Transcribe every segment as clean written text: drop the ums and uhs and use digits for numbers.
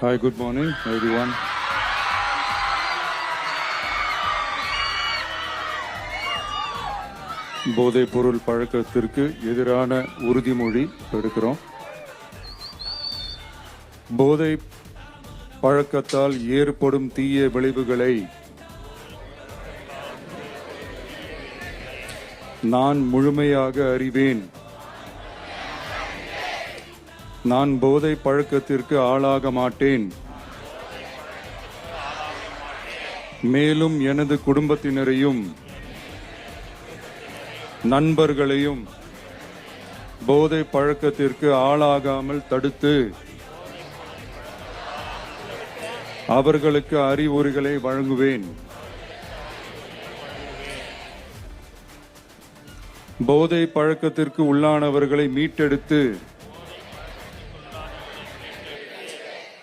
Hi, good morning, everyone. போதைப் பொருள் பழக்கத்திற்கு எதிரான உறுதிமொழி எடுக்கிறோம். போதை பழக்கத்தால் ஏற்படும் தீய விளைவுகளை நான் முழுமையாக அறிவேன். நான் போதை பழக்கத்திற்கு ஆளாக மாட்டேன். மேலும் எனது குடும்பத்தினரையும் நண்பர்களையும் போதை பழக்கத்திற்கு ஆளாகாமல் தடுத்து அவர்களுக்கு அறிவுரைகளை வழங்குவேன். போதை பழக்கத்திற்கு உள்ளானவர்களை மீட்டெடுத்து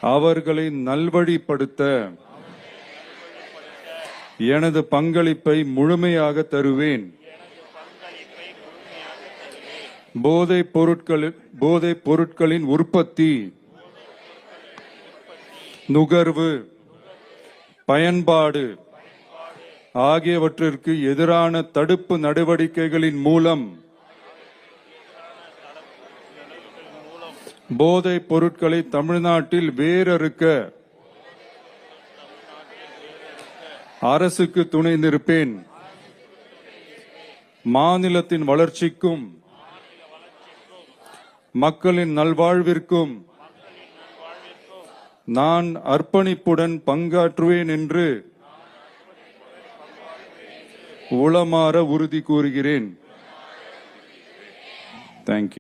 அவர்களை நல்வழிப்படுத்த எனது பங்களிப்பை முழுமையாக தருவேன். போதைப் பொருட்களின் உற்பத்தி, நுகர்வு, பயன்பாடு ஆகியவற்றிற்கு எதிரான தடுப்பு நடவடிக்கைகளின் மூலம் போதைப் பொருட்களை தமிழ்நாட்டில் வேரறுக்க அரசுக்கு துணை நிற்பேன். மாநிலத்தின் வளர்ச்சிக்கும் மக்களின் நல்வாழ்விற்கும் நான் அர்ப்பணிப்புடன் பங்காற்றுவேன் என்று உளமாற உறுதி கூறுகிறேன். தேங்க்யூ.